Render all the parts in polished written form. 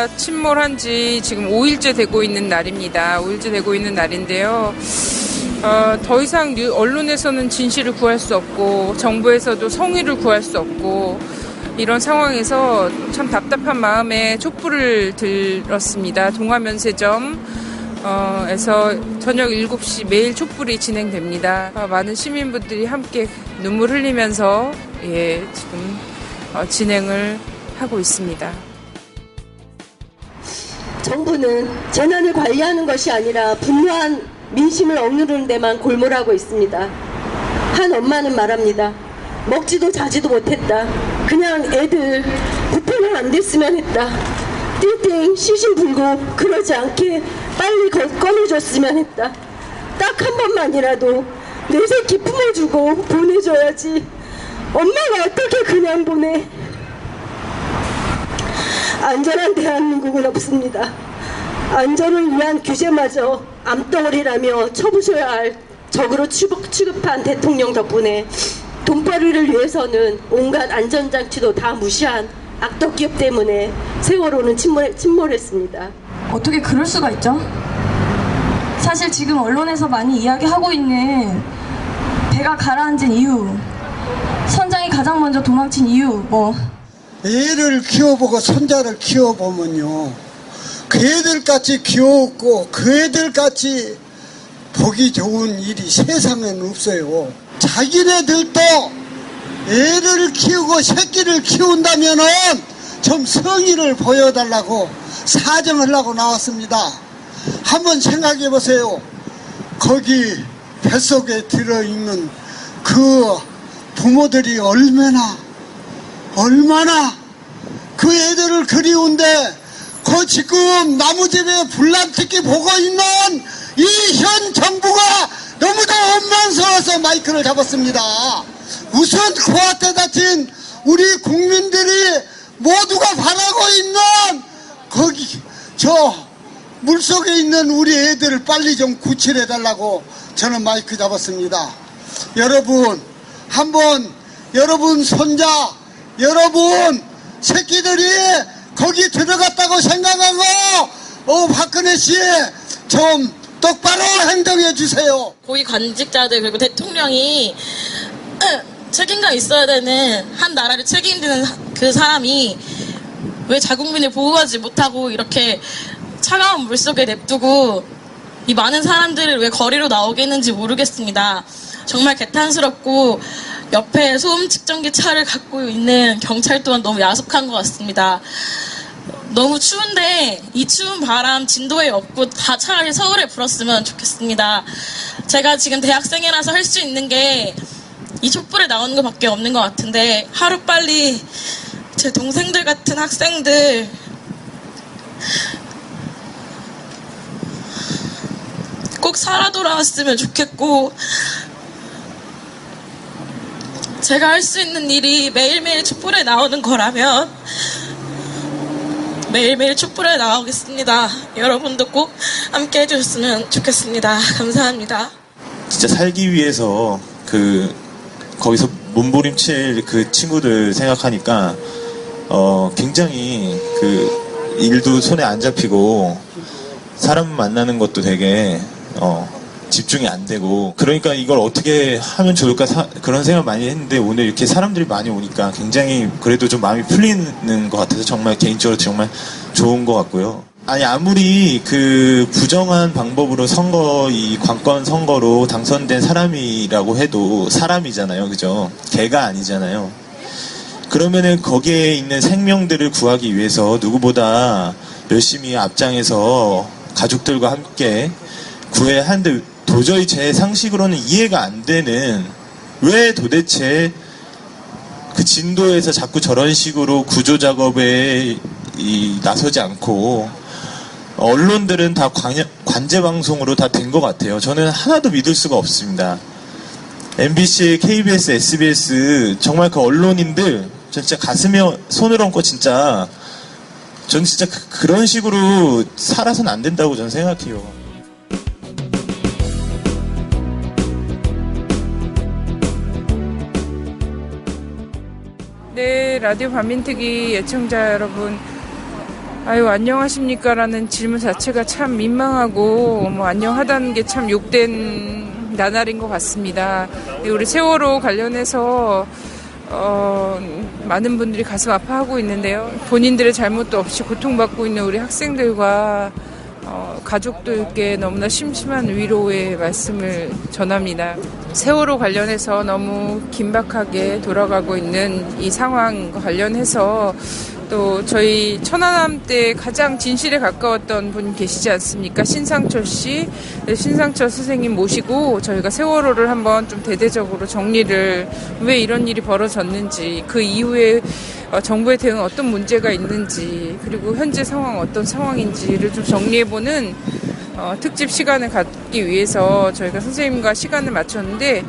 촛불로가 침몰한 지 지금 5일째 되고 있는 날입니다. 5일째 되고 있는 날인데요. 더 이상 언론에서는 진실을 구할 수 없고 정부에서도 성의를 구할 수 없고 이런 상황에서 참 답답한 마음에 촛불을 들었습니다. 동화면세점 에서 저녁 7시 매일 촛불이 진행됩니다. 많은 시민분들이 함께 눈물 흘리면서 지금 진행을 하고 있습니다. 정부는 재난을 관리하는 것이 아니라 분노한 민심을 억누르는 데만 골몰하고 있습니다. 한 엄마는 말합니다. 먹지도 자지도 못했다. 그냥 애들 부패는 안 됐으면 했다. 띵띵 시신 불고 그러지 않게 빨리 꺼내줬으면 했다. 딱 한 번만이라도 내 새끼 품어주고 보내줘야지. 엄마가 어떻게 그냥 보내. 안전한 대한민국은 없습니다. 안전을 위한 규제마저 암덩어리라며 쳐부셔야 할 적으로 취급한 대통령 덕분에 돈벌이를 위해서는 온갖 안전장치도 다 무시한 악덕기업 때문에 세월호는 침몰했습니다. 어떻게 그럴 수가 있죠? 사실 지금 언론에서 많이 이야기하고 있는 배가 가라앉은 이유, 선장이 가장 먼저 도망친 이유, 애를 키워보고 손자를 키워보면요, 그 애들같이 귀엽고 그 애들같이 보기 좋은 일이 세상에는 없어요. 자기네들도 애를 키우고 새끼를 키운다면은 좀 성의를 보여달라고 사정하려고 나왔습니다. 한번 생각해 보세요. 거기 뱃속에 들어있는 그 부모들이 얼마나 그 애들을 그리운데 그 지금 나무집에 불난특기 보고 있는 이 현 정부가 너무도 원망스러워서 마이크를 잡았습니다. 우선 코앞에 다친 우리 국민들이 모두가 바라고 있는 거기 저 물속에 있는 우리 애들을 빨리 좀 구출해달라고 저는 마이크 잡았습니다. 여러분 한번 여러분 손자 여러분 새끼들이 거기 들어갔다고 생각하고 박근혜 씨 좀 똑바로 행동해 주세요. 고위 관직자들 그리고 대통령이 책임감 있어야 되는 한 나라를 책임지는 그 사람이 왜 자국민을 보호하지 못하고 이렇게 차가운 물속에 냅두고 이 많은 사람들을 왜 거리로 나오게 했는지 모르겠습니다. 정말 개탄스럽고 옆에 소음 측정기 차를 갖고 있는 경찰 또한 너무 야속한 것 같습니다. 너무 추운데 이 추운 바람 진도에 없고 다 차라리 서울에 불었으면 좋겠습니다. 제가 지금 대학생이라서 할 수 있는 게 이 촛불에 나오는 것밖에 없는 것 같은데 하루빨리 제 동생들 같은 학생들 꼭 살아 돌아왔으면 좋겠고 제가 할 수 있는 일이 매일매일 촛불에 나오는 거라면 매일매일 촛불에 나오겠습니다. 여러분도 꼭 함께 해주셨으면 좋겠습니다. 감사합니다. 진짜 살기 위해서 거기서 몸부림칠 그 친구들 생각하니까 굉장히 그 일도 손에 안 잡히고 사람 만나는 것도 되게 집중이 안 되고 그러니까 이걸 어떻게 하면 좋을까 그런 생각 많이 했는데 오늘 이렇게 사람들이 많이 오니까 굉장히 그래도 좀 마음이 풀리는 것 같아서 정말 개인적으로 정말 좋은 것 같고요. 아니 아무리 그 부정한 방법으로 이 관권 선거로 당선된 사람이라고 해도 사람이잖아요, 그죠? 개가 아니잖아요. 그러면은 거기에 있는 생명들을 구하기 위해서 누구보다 열심히 앞장에서 가족들과 함께 구해야 하는데 도저히 제 상식으로는 이해가 안 되는 왜 도대체 그 진도에서 자꾸 저런 식으로 구조 작업에 나서지 않고 언론들은 다 관제 방송으로 다 된 것 같아요. 저는 하나도 믿을 수가 없습니다. MBC, KBS, SBS 정말 그 언론인들 진짜 가슴에 손을 얹고 진짜 저는 진짜 그런 식으로 살아서는 안 된다고 저는 생각해요. 네, 라디오 반민특위 애청자 여러분, 아유, 안녕하십니까라는 질문 자체가 참 민망하고, 안녕하다는 게 참 욕된 나날인 것 같습니다. 우리 세월호 관련해서, 많은 분들이 가슴 아파하고 있는데요. 본인들의 잘못도 없이 고통받고 있는 우리 학생들과 가족들께 너무나 심심한 위로의 말씀을 전합니다. 세월호 관련해서 너무 긴박하게 돌아가고 있는 이 상황과 관련해서 또 저희 천안함 때 가장 진실에 가까웠던 분 계시지 않습니까? 신상철 씨. 신상철 선생님 모시고 저희가 세월호를 한번 좀 대대적으로 정리를, 왜 이런 일이 벌어졌는지, 그 이후에 정부의 대응은 어떤 문제가 있는지, 그리고 현재 상황 어떤 상황인지를 좀 정리해보는 특집 시간을 갖기 위해서 저희가 선생님과 시간을 맞췄는데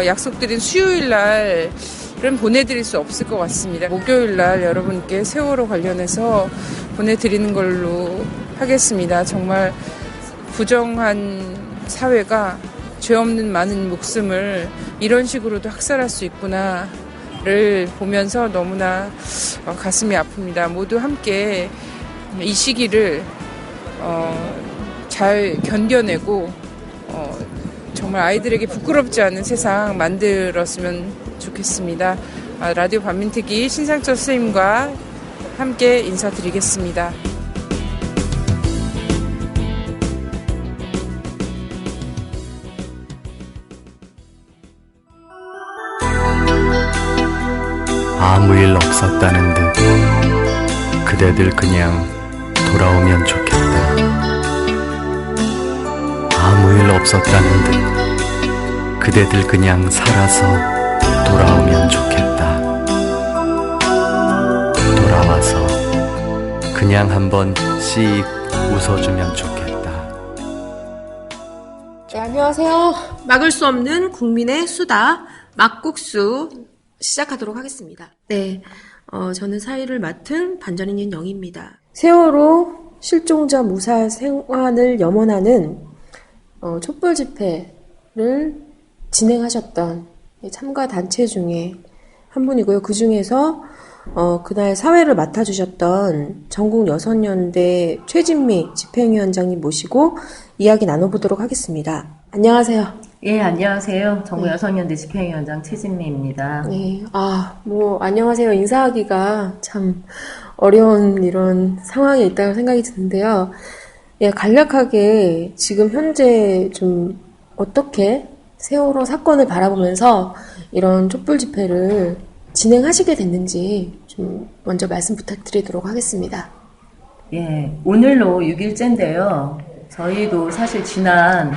약속드린 수요일 날은 보내드릴 수 없을 것 같습니다. 목요일 날 여러분께 세월호 관련해서 보내드리는 걸로 하겠습니다. 정말 부정한 사회가 죄 없는 많은 목숨을 이런 식으로도 학살할 수 있구나를 보면서 너무나 가슴이 아픕니다. 모두 함께 이 시기를 잘 견뎌내고 정말 아이들에게 부끄럽지 않은 세상 만들었으면 좋겠습니다. 라디오 반민특위 신상철 선생님과 함께 인사드리겠습니다. 아무 일 없었다는 듯 그대들 그냥 돌아오면 좋겠다. 아무 일 없었다는 듯 그대들 그냥 살아서 돌아오면 좋겠다. 돌아와서 그냥 한번 씩 웃어주면 좋겠다. 네, 안녕하세요. 막을 수 없는 국민의 수다 막국수 시작하도록 하겠습니다. 네, 저는 사회를 맡은 반전인 윤영입니다. 세월호 실종자 무사 생환을 염원하는 촛불 집회를 진행하셨던 참가 단체 중에 한 분이고요. 그 중에서 그날 사회를 맡아주셨던 전국 여선연대 최진미 집행위원장님 모시고 이야기 나눠보도록 하겠습니다. 안녕하세요. 예, 안녕하세요. 전국 여선연대 집행위원장 최진미입니다. 네, 안녕하세요. 인사하기가 참 어려운 이런 상황에 있다고 생각이 드는데요. 예, 간략하게 지금 현재 좀 어떻게 세월호 사건을 바라보면서 이런 촛불 집회를 진행하시게 됐는지 좀 먼저 말씀 부탁드리도록 하겠습니다. 예, 오늘로 6일째인데요. 저희도 사실 지난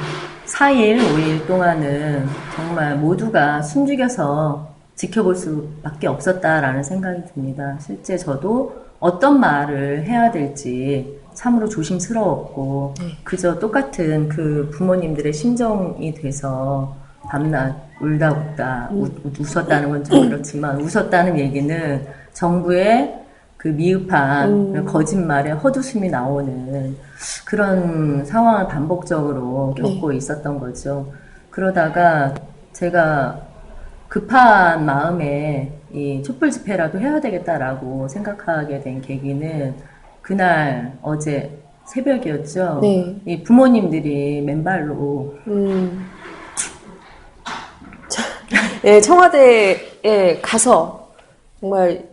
4일, 5일 동안은 정말 모두가 숨죽여서 지켜볼 수밖에 없었다라는 생각이 듭니다. 실제 저도 어떤 말을 해야 될지 참으로 조심스러웠고 그저 똑같은 그 부모님들의 심정이 돼서 밤낮 울다 웃다 웃었다는 건 좀 그렇지만 웃었다는 얘기는 정부의 그 미흡한 거짓말에 헛웃음이 나오는 그런 상황을 반복적으로 겪고 있었던 거죠. 그러다가 제가 급한 마음에 이 촛불 집회라도 해야 되겠다라고 생각하게 된 계기는 그날 어제 새벽이었죠. 네. 이 부모님들이 맨발로 네, 청와대에 가서 정말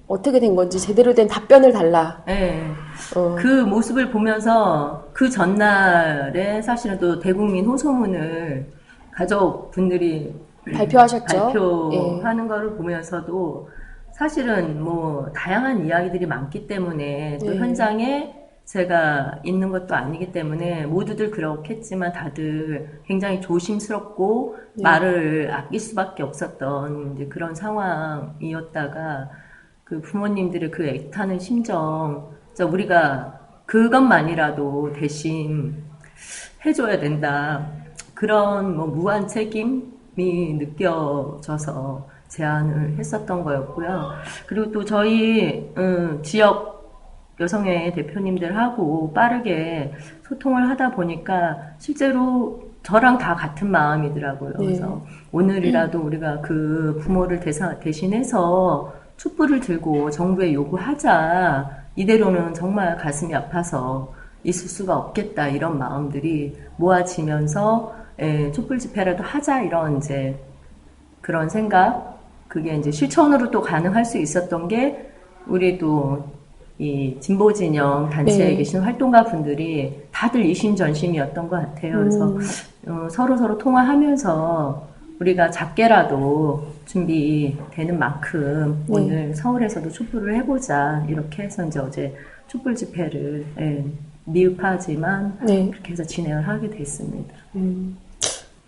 어떻게 된 건지 제대로 된 답변을 달라. 네. 그 모습을 보면서 그 전날에 사실은 또 대국민 호소문을 가족분들이 발표하셨죠. 발표하는 거를 보면서도 사실은 뭐 다양한 이야기들이 많기 때문에 또 현장에 제가 있는 것도 아니기 때문에 모두들 그렇겠지만 다들 굉장히 조심스럽고 말을 아낄 수밖에 없었던 이제 그런 상황이었다가 그 부모님들의 그 애타는 심정, 우리가 그것만이라도 대신 해줘야 된다. 그런 뭐 무한 책임이 느껴져서 제안을 했었던 거였고요. 그리고 또 저희 지역 여성회 대표님들하고 빠르게 소통을 하다 보니까 실제로 저랑 다 같은 마음이더라고요. 그래서 오늘이라도 우리가 그 부모를 대신해서 촛불을 들고 정부에 요구하자. 이대로는 정말 가슴이 아파서 있을 수가 없겠다 이런 마음들이 모아지면서 촛불 집회라도 하자 이런 이제 그런 생각, 그게 이제 실천으로 또 가능할 수 있었던 게 우리 또 이 진보 진영 단체에 네. 계신 활동가 분들이 다들 이심전심이었던 것 같아요. 그래서 서로 통화하면서 우리가 작게라도 준비되는 만큼 네. 오늘 서울에서도 촛불을 해보자 이렇게 해서 이제 어제 촛불 집회를 미흡하지만 네. 그렇게 해서 진행을 하게 됐습니다.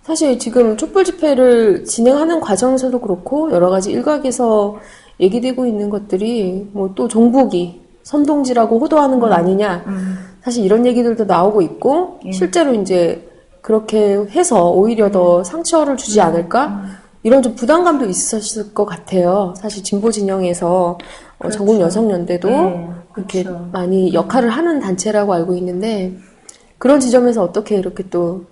사실 지금 촛불 집회를 진행하는 과정에서도 그렇고 여러 가지 일각에서 얘기되고 있는 것들이 뭐 또 종북이 선동지라고 호도하는 것 아니냐. 사실 이런 얘기들도 나오고 있고 실제로 이제 그렇게 해서 오히려 더 상처를 주지 않을까? 이런 좀 부담감도 있었을 것 같아요. 사실 진보 진영에서 그렇죠. 전국 여성연대도 그렇게 그렇죠. 많이 역할을 하는 단체라고 알고 있는데 그런 지점에서 어떻게 이렇게 또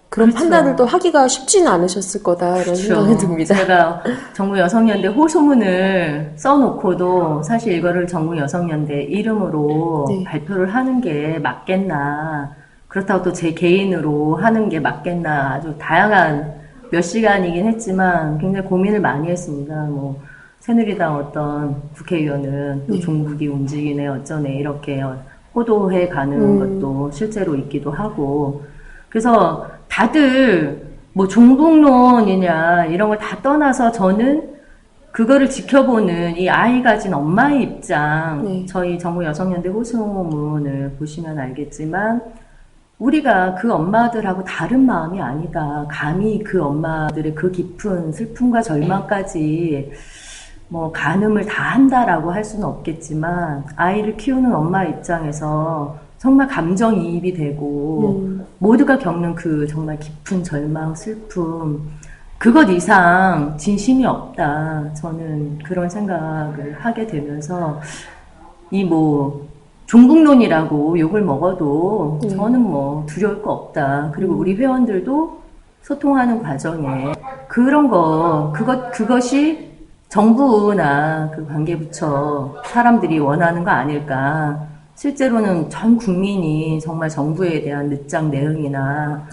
그런 그렇죠. 판단을 또 하기가 쉽지는 않으셨을 거다 이런 생각이 듭니다. 제가 전국 여성연대 호소문을 써놓고도 사실 이거를 전국 여성연대 이름으로 네. 발표를 하는 게 맞겠나, 그렇다고 또 제 개인으로 하는 게 맞겠나, 아주 다양한 몇 시간이긴 했지만 굉장히 고민을 많이 했습니다. 뭐 새누리당 어떤 국회의원은 또 종북이 움직이네 어쩌네 이렇게 호도해 가는 것도 실제로 있기도 하고, 그래서 다들 뭐 종북론이냐 이런 걸 다 떠나서 저는 그거를 지켜보는 이 아이 가진 엄마의 입장, 네. 저희 전국 여성연대 호소문을 보시면 알겠지만 우리가 그 엄마들하고 다른 마음이 아니다. 감히 그 엄마들의 그 깊은 슬픔과 절망까지 뭐 가늠을 다 한다라고 할 수는 없겠지만 아이를 키우는 엄마 입장에서 정말 감정이입이 되고 모두가 겪는 그 정말 깊은 절망, 슬픔, 그것 이상 진심이 없다. 저는 그런 생각을 하게 되면서 이 뭐 종북론이라고 욕을 먹어도 저는 뭐 두려울 거 없다. 그리고 우리 회원들도 소통하는 과정에 그런 그것이 정부나 그 관계부처 사람들이 원하는 거 아닐까. 실제로는 전 국민이 정말 정부에 대한 늦장 내응이나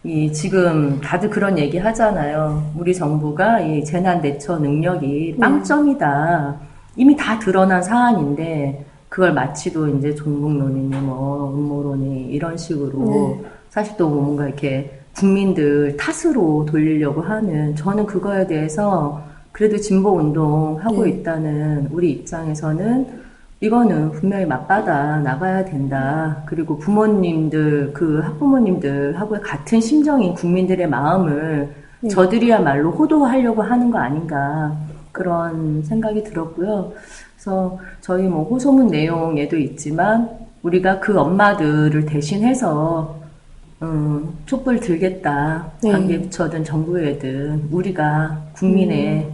이 지금 다들 그런 얘기 하잖아요. 우리 정부가 이 재난 대처 능력이 빵점이다. 이미 다 드러난 사안인데 그걸 마치도 이제 종북론이니 뭐 음모론이 이런 식으로 사실 또 뭔가 이렇게 국민들 탓으로 돌리려고 하는, 저는 그거에 대해서 그래도 진보 운동하고 있다는 우리 입장에서는 이거는 분명히 맞받아 나가야 된다. 그리고 부모님들, 그 학부모님들하고 같은 심정인 국민들의 마음을 저들이야말로 호도하려고 하는 거 아닌가. 그런 생각이 들었고요. 그래서 저희 뭐 호소문 내용에도 있지만 우리가 그 엄마들을 대신해서 촛불 들겠다. 관계부처든 정부에든 우리가 국민의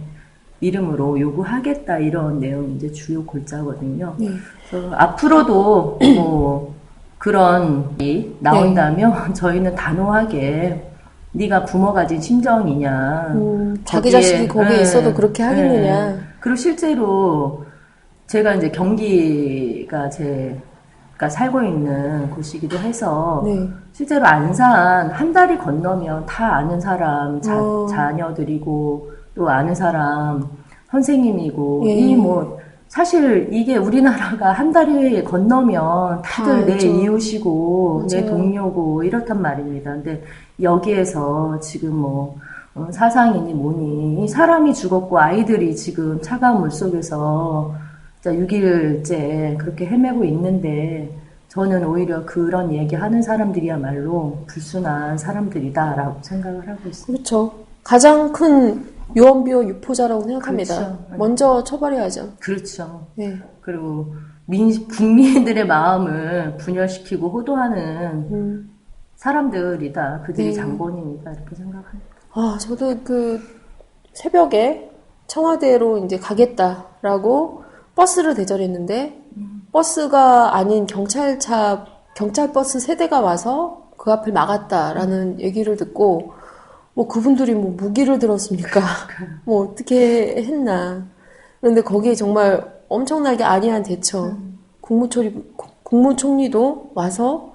이름으로 요구하겠다 이런 내용이 이제 주요 골자거든요. 그래서 앞으로도 뭐 그런 일이 나온다면 저희는 단호하게 네가 부모 가진 심정이냐, 자기 자식이 거기에 있어도 그렇게 하겠느냐. 그리고 실제로 제가 이제 경기가 제가 살고 있는 곳이기도 해서 실제로 안산 한 다리 건너면 다 아는 사람 자녀들이고 또 아는 사람 선생님이고 이 뭐 사실 이게 우리나라가 한 다리 건너면 다들 내 이웃이고 내 동료고 이렇단 말입니다. 근데 여기에서 지금 뭐 사상이니 뭐니 이 사람이 죽었고 아이들이 지금 차가운 물속에서 6일째 그렇게 헤매고 있는데 저는 오히려 그런 얘기하는 사람들이야말로 불순한 사람들이다라고 생각을 하고 있습니다. 그렇죠. 가장 큰 유언비어 유포자라고 생각합니다. 그렇죠. 먼저 처벌해야죠. 그렇죠. 네. 그리고 국민들의 마음을 분열시키고 호도하는 사람들이다. 그들이 장본인이다. 이렇게 생각합니다. 아, 저도 그 새벽에 청와대로 이제 가겠다라고 버스를 대절했는데 버스가 아닌 경찰 버스 세대가 와서 그 앞을 막았다라는 얘기를 듣고 뭐 그분들이 뭐 무기를 들었습니까? 뭐 어떻게 했나. 그런데 거기에 정말 엄청나게 안이한 대처. 국무총리도 와서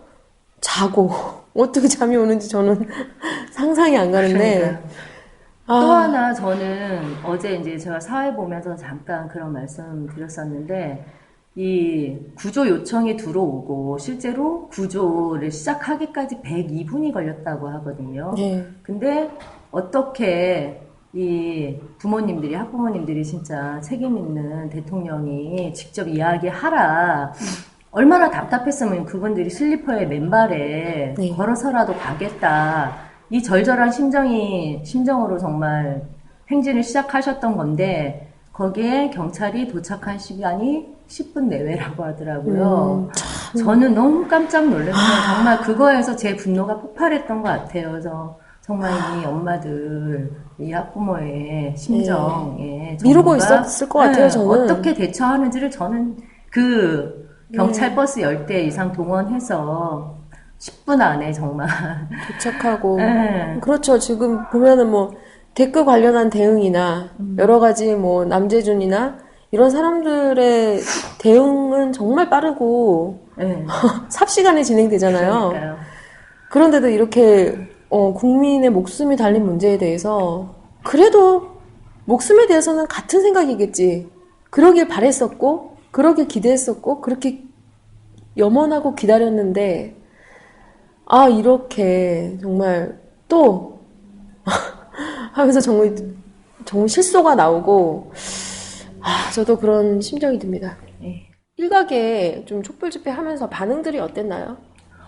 자고 어떻게 잠이 오는지 저는 상상이 안 가는데. 그러니까요. 또 하나 저는 어제 이제 제가 사회 보면서 잠깐 그런 말씀 드렸었는데, 이 구조 요청이 들어오고 실제로 구조를 시작하기까지 102분이 걸렸다고 하거든요. 네. 근데 어떻게 이 부모님들이, 학부모님들이 진짜 책임 있는 대통령이 직접 이야기하라. 얼마나 답답했으면 그분들이 슬리퍼에 맨발에 네. 걸어서라도 가겠다. 이 절절한 심정으로 정말 행진을 시작하셨던 건데, 거기에 경찰이 도착한 시간이 10분 내외라고 하더라고요. 저는 너무 깜짝 놀랐어요. 정말 그거에서 제 분노가 폭발했던 것 같아요. 그래서 정말 이 엄마들, 이 학부모의 심정에 미루고 있었을 것 같아요, 저는. 어떻게 대처하는지를 저는 그 경찰 버스 10대 이상 동원해서 10분 안에 정말 도착하고. 그렇죠. 지금 보면은 뭐 댓글 관련한 대응이나 여러 가지 뭐 남재준이나 이런 사람들의 대응은 정말 빠르고 삽시간에 진행되잖아요. 그러니까요. 그런데도 이렇게 국민의 목숨이 달린 문제에 대해서 그래도 목숨에 대해서는 같은 생각이겠지. 그러길 바랬었고 그러길 기대했었고 그렇게 염원하고 기다렸는데 이렇게 정말 또 하면서 정말 실소가 나오고 저도 그런 심정이 듭니다. 네. 일각에 좀 촛불 집회 하면서 반응들이 어땠나요?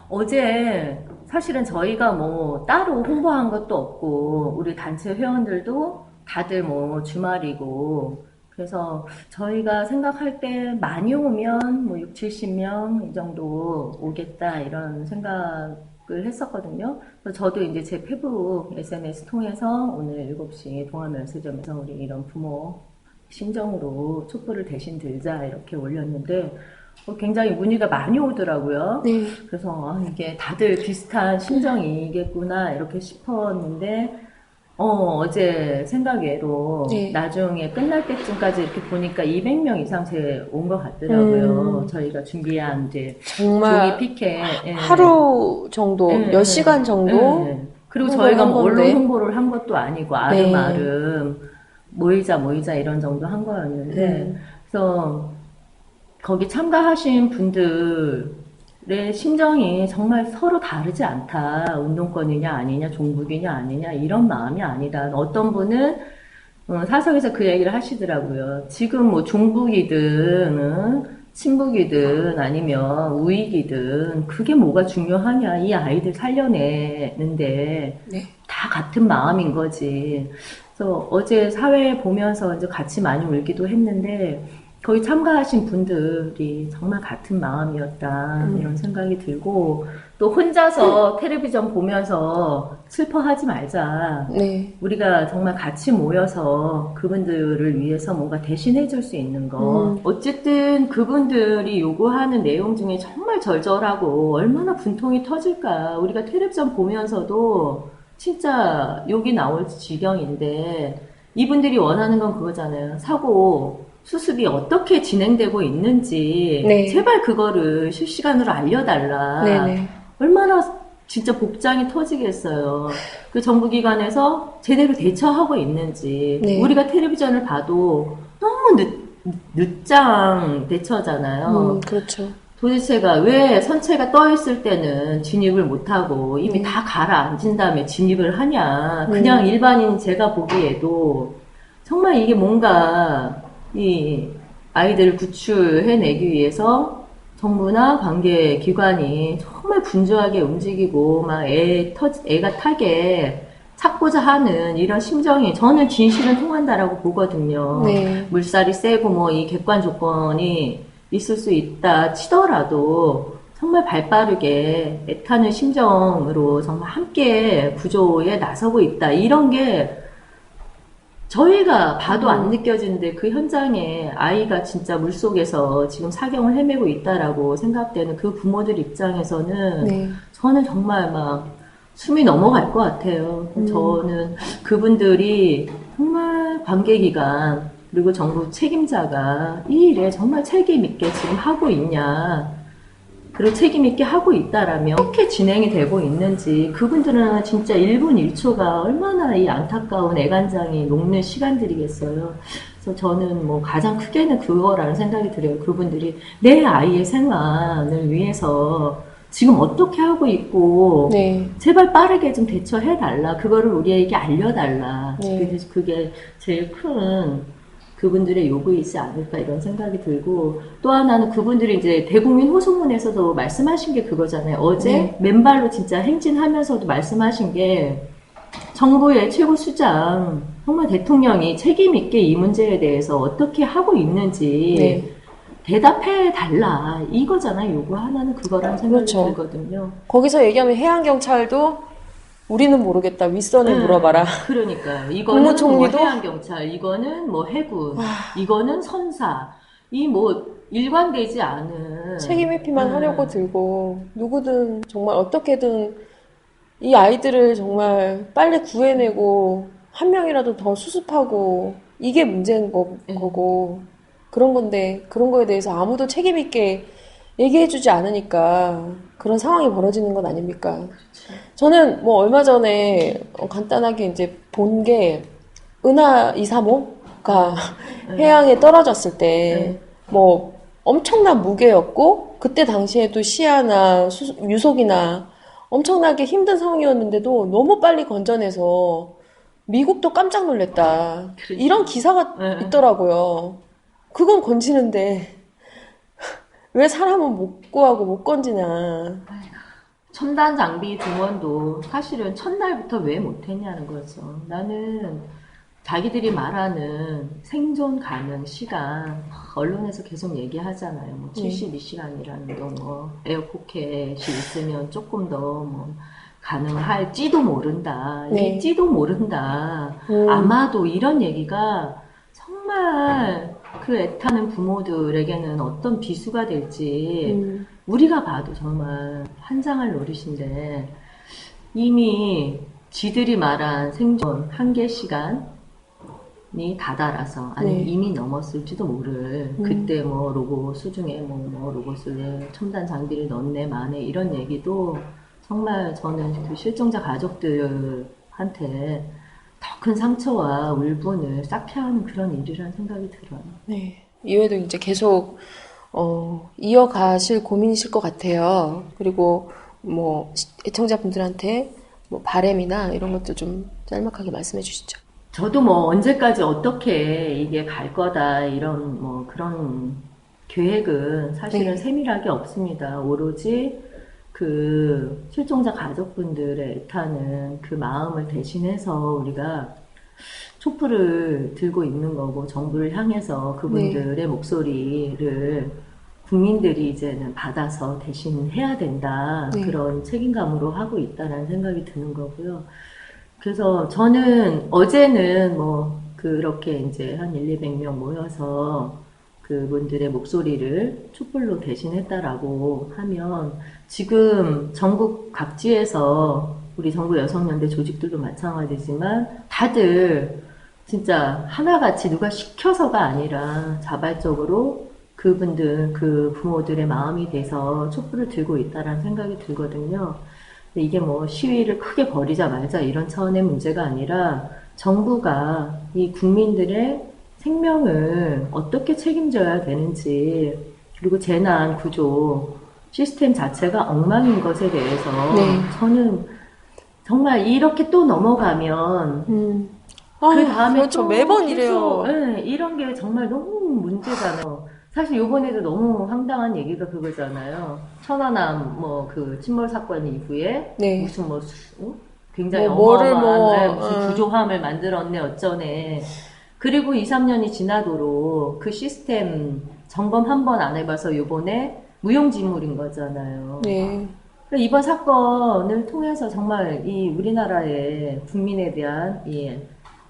어제 사실은 저희가 뭐 따로 홍보한 것도 없고 우리 단체 회원들도 다들 뭐 주말이고 그래서 저희가 생각할 때 많이 오면 뭐 6, 70명 이 정도 오겠다 이런 생각을 했었거든요. 그래서 저도 이제 제 페북 SMS 통해서 오늘 7시 동아면세점에서 우리 이런 부모 심정으로 촛불을 대신 들자 이렇게 올렸는데 굉장히 문의가 많이 오더라고요. 네. 그래서 이게 다들 비슷한 심정이겠구나 이렇게 싶었는데 어제 생각외로 네. 나중에 끝날 때쯤까지 이렇게 보니까 200명 이상 온 것 같더라고요. 저희가 준비한 이제 정말 종이 피켓 하루 정도, 몇 시간 정도. 그리고 홍보를 저희가 한 뭐 건데. 언론 홍보를 한 것도 아니고 아름아름 모이자 이런 정도 한 거였는데 그래서 거기 참가하신 분들의 심정이 정말 서로 다르지 않다. 운동권이냐 아니냐, 종북이냐 아니냐 이런 마음이 아니다. 어떤 분은 사석에서 그 얘기를 하시더라고요. 지금 뭐 종북이든 친북이든 아니면 우익이든 그게 뭐가 중요하냐. 이 아이들 살려내는데 다 같은 마음인 거지. 그래서 어제 사회 보면서 이제 같이 많이 울기도 했는데 거기 참가하신 분들이 정말 같은 마음이었다 이런 생각이 들고 또 혼자서 텔레비전 보면서 슬퍼하지 말자. 우리가 정말 같이 모여서 그분들을 위해서 뭔가 대신해 줄 수 있는 거. 어쨌든 그분들이 요구하는 내용 중에 정말 절절하고 얼마나 분통이 터질까. 우리가 텔레비전 보면서도 진짜 욕이 나올 지경인데 이분들이 원하는 건 그거잖아요. 사고 수습이 어떻게 진행되고 있는지 제발 그거를 실시간으로 알려달라. 얼마나 진짜 복장이 터지겠어요. 그 정부기관에서 제대로 대처하고 있는지 우리가 텔레비전을 봐도 너무 늦장 대처잖아요. 그렇죠. 도대체가 왜 선체가 떠 있을 때는 진입을 못하고 이미 다 가라앉은 다음에 진입을 하냐. 그냥 일반인 제가 보기에도 정말 이게 뭔가 이 아이들을 구출해내기 위해서 정부나 관계기관이 정말 분주하게 움직이고 막 애가 타게 찾고자 하는 이런 심정이 저는 진실은 통한다라고 보거든요. 물살이 세고 뭐 이 객관 조건이 있을 수 있다 치더라도 정말 발빠르게 애타는 심정으로 정말 함께 구조에 나서고 있다. 이런 게 저희가 봐도 안 느껴지는데 그 현장에 아이가 진짜 물속에서 지금 사경을 헤매고 있다라고 생각되는 그 부모들 입장에서는 저는 정말 막 숨이 넘어갈 것 같아요. 저는 그분들이 정말 관계기관 그리고 정부 책임자가 이 일에 정말 책임 있게 지금 하고 있냐, 그리고 책임 있게 하고 있다라면 어떻게 진행이 되고 있는지, 그분들은 진짜 1분 1초가 얼마나 이 안타까운 애간장이 녹는 시간들이겠어요. 그래서 저는 뭐 가장 크게는 그거라는 생각이 들어요. 그분들이 내 아이의 생활을 위해서 지금 어떻게 하고 있고, 네. 제발 빠르게 좀 대처해달라. 그거를 우리에게 알려달라. 네. 그게 제일 큰 그분들의 요구이지 않을까 이런 생각이 들고, 또 하나는 그분들이 이제 대국민 호소문에서도 말씀하신 게 그거잖아요. 어제 네. 맨발로 진짜 행진하면서도 말씀하신 게, 정부의 최고 수장, 정말 대통령이 책임 있게 이 문제에 대해서 어떻게 하고 있는지 네. 대답해 달라 이거잖아요. 요구 하나는 그거라는 생각이 그렇죠. 들거든요. 거기서 얘기하면 해양경찰도 우리는 모르겠다. 윗선을 물어봐라. 그러니까 이거는 국무총리도? 뭐 해양경찰, 이거는 뭐 해군, 이거는 선사, 이 뭐 일관되지 않은 책임 회피만 하려고 들고, 누구든 정말 어떻게든 이 아이들을 정말 빨리 구해내고 한 명이라도 더 수습하고, 이게 문제인 거고 그런 건데, 그런 거에 대해서 아무도 책임 있게 얘기해주지 않으니까 그런 상황이 벌어지는 건 아닙니까? 저는 뭐 얼마 전에 간단하게 이제 본 게, 은하 235가 해양에 떨어졌을 때 뭐 엄청난 무게였고, 그때 당시에도 시야나 유속이나 엄청나게 힘든 상황이었는데도 너무 빨리 건져내서 미국도 깜짝 놀랐다. 이런 기사가 있더라고요. 그건 건지는데 왜 사람은 못 구하고 못 건지냐. 첨단 장비 등원도 사실은 첫날부터 왜 못했냐는 거죠. 나는 자기들이 말하는 생존 가능 시간, 언론에서 계속 얘기하잖아요. 뭐 72시간이라는 거, 뭐 에어포켓이 있으면 조금 더 뭐 가능할지도 모른다. 네. 일지도 모른다. 아마도 이런 얘기가 정말 그 애타는 부모들에게는 어떤 비수가 될지 우리가 봐도 정말 환장할 노릇인데, 이미 지들이 말한 생존 한계 시간이 다다라서, 아니 이미 넘었을지도 모를, 그때 뭐 로봇 수중에 뭐 로봇을 첨단 장비를 넣네 마네 이런 얘기도 정말 저는 그 실종자 가족들한테 더 큰 상처와 울분을 쌓게 하는 그런 일이라는 생각이 들어요. 네. 이외에도 이제 계속 이어가실 고민이실 것 같아요. 그리고 뭐 애청자분들한테 뭐 바람이나 이런 것도 좀 짤막하게 말씀해 주시죠. 저도 뭐 언제까지 어떻게 이게 갈 거다 이런 뭐 그런 계획은 사실은 세밀하게 없습니다. 오로지 그 실종자 가족분들의 애타는 그 마음을 대신해서 우리가 촛불을 들고 있는 거고, 정부를 향해서 그분들의 목소리를 국민들이 이제는 받아서 대신 해야 된다. 그런 책임감으로 하고 있다는 생각이 드는 거고요. 그래서 저는 어제는 뭐 그렇게 이제 한 200명 모여서 그분들의 목소리를 촛불로 대신했다라고 하면, 지금 전국 각지에서 우리 정부 여성연대 조직들도 마찬가지지만 다들 진짜 하나같이 누가 시켜서가 아니라 자발적으로 그분들, 그 부모들의 마음이 돼서 촛불을 들고 있다라는 생각이 들거든요. 근데 이게 뭐 시위를 크게 벌이자 말자 이런 차원의 문제가 아니라, 정부가 이 국민들의 생명을 어떻게 책임져야 되는지, 그리고 재난 구조 시스템 자체가 엉망인 것에 대해서 저는 정말 이렇게 또 넘어가면 그 다음에 그렇죠. 또 매번 계속, 이래요. 이런 게 정말 너무 문제잖아요. 사실 요번에도 너무 황당한 얘기가 그거잖아요. 천안함 뭐 그 침몰 사건 이후에 무슨 뭐 굉장히 어마어마한 무슨 구조함을 만들었네 어쩌네. 그리고 2, 3년이 지나도록 그 시스템 점검 한 번 안 해봐서 요번에 무용지물인 거잖아요. 이번 사건을 통해서 정말 이 우리나라의 국민에 대한 이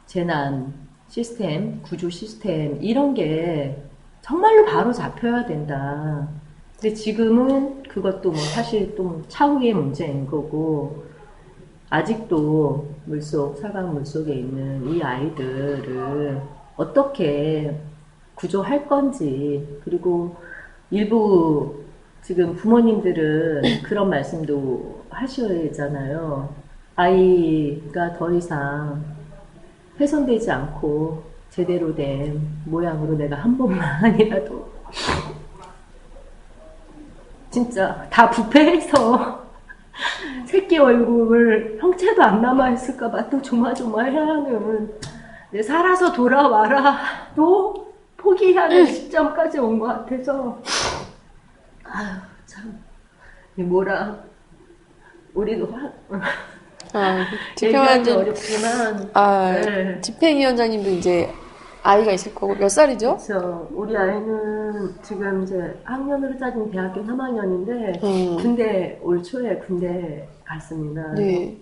재난 시스템, 구조 시스템 이런 게 정말로 바로 잡혀야 된다. 근데 지금은 그것도 뭐 사실 또 차후의 문제인 거고, 아직도 사각 물속에 있는 이 아이들을 어떻게 구조할 건지, 그리고 일부 지금 부모님들은 그런 말씀도 하셔야 되잖아요. 아이가 더 이상 훼손되지 않고 제대로 된 모양으로 내가 한 번만이라도 진짜 다 부패해서 새끼 얼굴 형체도 안 남아있을까봐 또 조마조마해하는, 내 살아서 돌아와라도 포기하는 시점까지 온 것 같아서, 아유 참 뭐라 우리도 얘기하기 어렵지만, 네. 집행위원장님도 이제 아이가 있을 거고 몇 살이죠? 그렇죠. 우리 아이는 지금 이제 학년으로 따지면 대학교 3학년인데 군대 올 초에 군대 갔습니다. 네.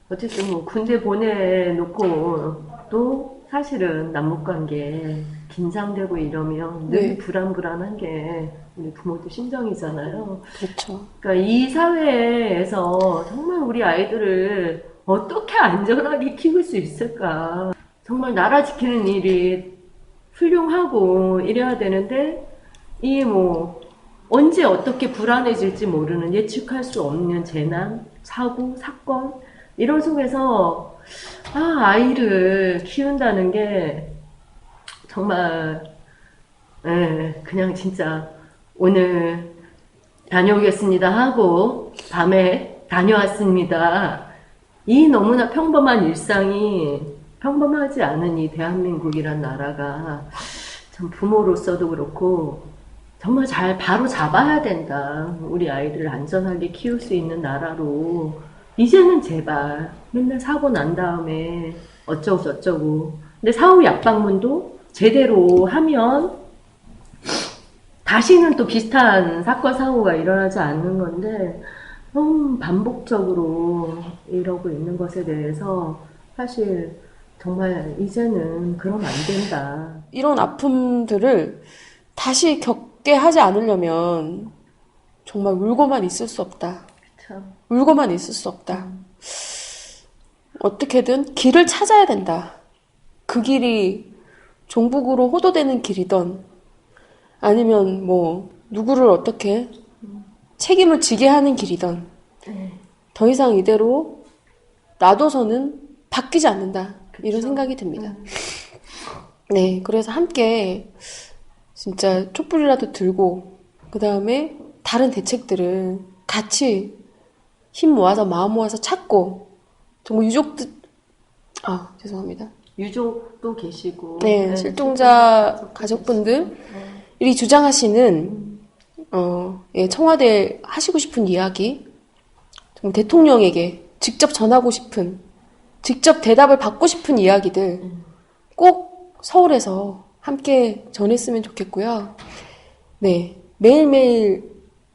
어쨌든 뭐 군대 보내놓고 또 사실은 남북관계 긴장되고 이러면 늘 네. 불안불안한 게 우리 부모도 심정이잖아요. 그렇죠. 그러니까 이 사회에서 정말 우리 아이들을 어떻게 안전하게 키울 수 있을까? 정말 나라 지키는 일이 훌륭하고 이래야 되는데, 이 뭐 언제 어떻게 불안해질지 모르는, 예측할 수 없는 재난, 사고, 사건 이런 속에서 아이를 키운다는 게 정말 그냥 진짜 오늘 다녀오겠습니다 하고 밤에 다녀왔습니다. 이 너무나 평범한 일상이 평범하지 않은 이 대한민국이란 나라가 참 부모로서도 그렇고 정말 잘 바로 잡아야 된다. 우리 아이들을 안전하게 키울 수 있는 나라로 이제는 제발 맨날 사고 난 다음에 어쩌고 저쩌고. 근데 사후 약방문도 제대로 하면 다시는 또 비슷한 사건 사고가 일어나지 않는 건데 반복적으로 이러고 있는 것에 대해서 사실 정말 이제는 그러면 안 된다. 이런 아픔들을 다시 겪게 하지 않으려면 정말 울고만 있을 수 없다. 참. 울고만 있을 수 없다. 어떻게든 길을 찾아야 된다. 그 길이 종북으로 호도되는 길이던 아니면 뭐 누구를 어떻게 책임을 지게 하는 길이던 더 이상 이대로 놔둬서는 바뀌지 않는다. 그쵸? 이런 생각이 듭니다. 네, 그래서 함께 진짜 촛불이라도 들고 그 다음에 다른 대책들을 같이 힘 모아서 마음 모아서 찾고 정말 유족들 죄송합니다. 유족도 계시고 네, 실종자 가족분들이 주장하시는 청와대 하시고 싶은 이야기, 정말 대통령에게 직접 전하고 싶은, 직접 대답을 받고 싶은 이야기들 꼭 서울에서 함께 전했으면 좋겠고요. 네, 매일매일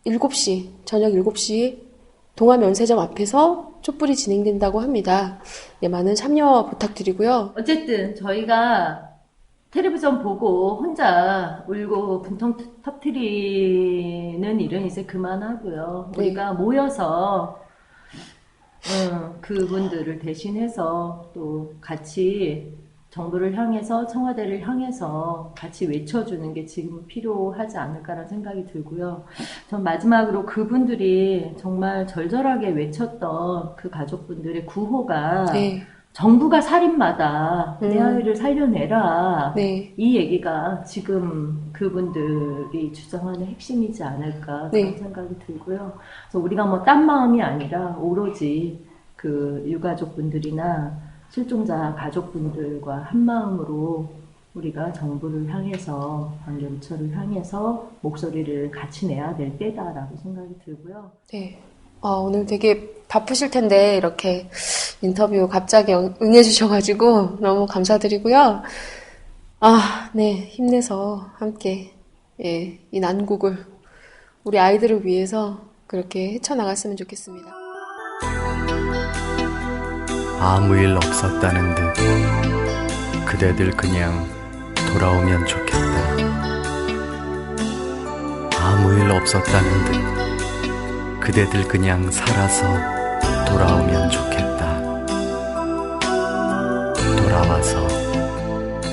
7시, 저녁 7시 동아면세점 앞에서 촛불이 진행된다고 합니다. 네, 많은 참여 부탁드리고요. 어쨌든 저희가 텔레비전 보고 혼자 울고 분통 터뜨리는 일은 이제 그만하고요. 네. 우리가 모여서 그분들을 대신해서 또 같이 정부를 향해서, 청와대를 향해서 같이 외쳐주는 게 지금 필요하지 않을까라는 생각이 들고요. 전 마지막으로 그분들이 정말 절절하게 외쳤던 그 가족분들의 구호가 네. 정부가 살인마다 내 아이를 살려내라. 네. 이 얘기가 지금 그분들이 주장하는 핵심이지 않을까 그런 생각이 들고요. 그래서 우리가 뭐 딴 마음이 아니라 오로지 그 유가족분들이나 실종자 가족분들과 한 마음으로 우리가 정부를 향해서, 관계부처를 향해서 목소리를 같이 내야 될 때다라고 생각이 들고요. 네. 오늘 되게 바쁘실 텐데 이렇게 인터뷰 갑자기 응해주셔가지고 너무 감사드리고요. 네, 힘내서 함께 이 난국을 우리 아이들을 위해서 그렇게 헤쳐나갔으면 좋겠습니다. 아무 일 없었다는 듯 그대들 그냥 돌아오면 좋겠다. 아무 일 없었다는 듯 그대들 그냥 살아서 돌아오면 좋겠다. 돌아와서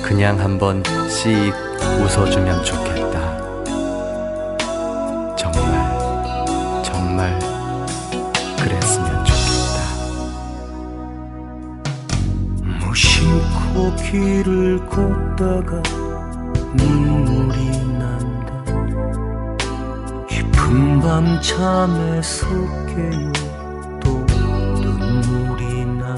그냥 한번 씩 웃어주면 좋겠다. 정말 정말 그랬으면 좋겠다. 무심코 길을 걷다가 눈물이 난다. 깊은 밤 잠에서 깨요. 또 눈물이 난다.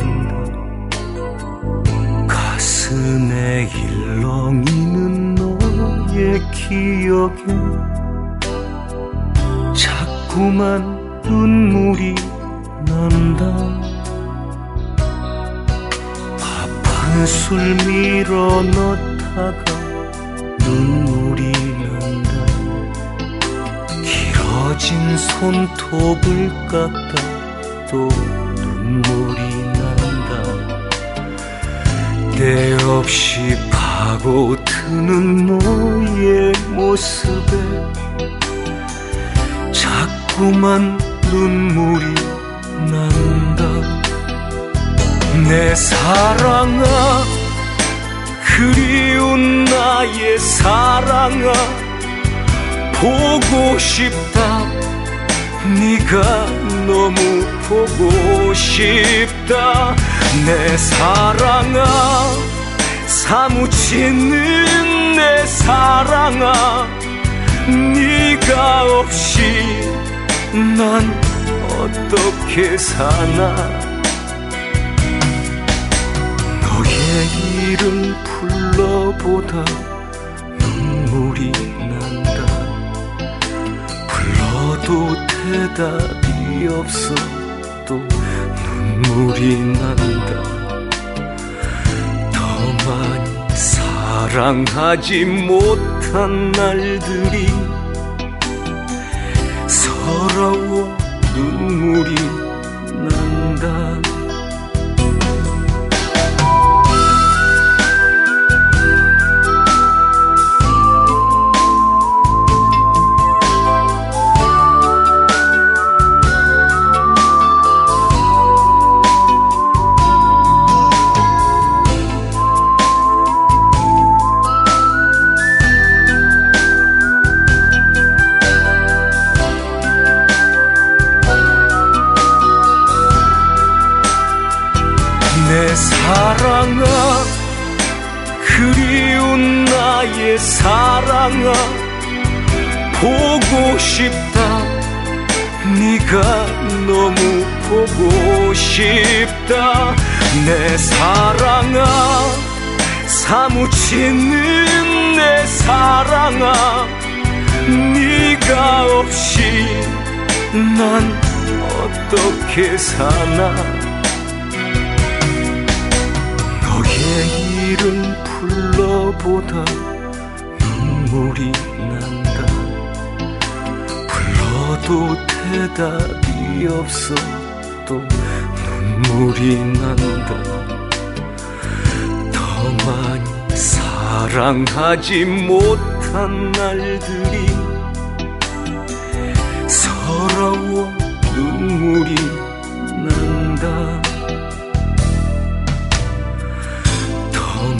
가슴에 일렁이는 너의 기억에 자꾸만 눈물이 난다. 밥 한 술 밀어 넣다가 눈물이 난다. 길어진 손톱을 깎다 또 눈물이 난다. 때없이 파고드는 너의 모습에 자꾸만 눈물이 난다. 내 사랑아, 그리운 나의 사랑아, 보고 싶다. 네가 너무 보고 싶다. 내 사랑아, 사무치는 내 사랑아, 네가 없이 난 어떻게 사나. 너의 이름 불러보다 눈물이 난다. 불러도 대답이 없어 또 눈물이 난다. 더 많이 사랑하지 못한 날들이 서러워 눈물이 난다. 내 사랑아, 그리운 나의 사랑아, 보고 싶다. 네가 너무 보고 싶다. 내 사랑아, 사무치는 내 사랑아, 네가 없이 난 어떻게 사나. 너의 이름 불러보다 눈물이 난다. 불러도 대답이 없어 또 눈물이 난다. 더 많이 사랑하지 못한 날들이 서러워 눈물이 난다.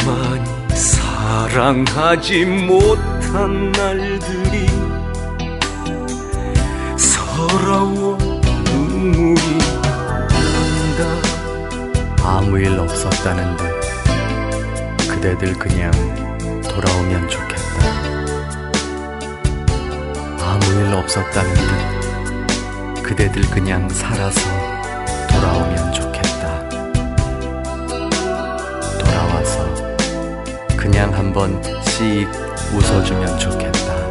많이 사랑하지 못한 날들이 서러워 눈물이 난다. 아무 일 없었다는 듯 그대들 그냥 돌아오면 좋겠다. 아무 일 없었다는 듯 그대들 그냥 살아서 돌아오면 좋겠다. 돌아와서 그냥 한번 씩 웃어주면 좋겠다.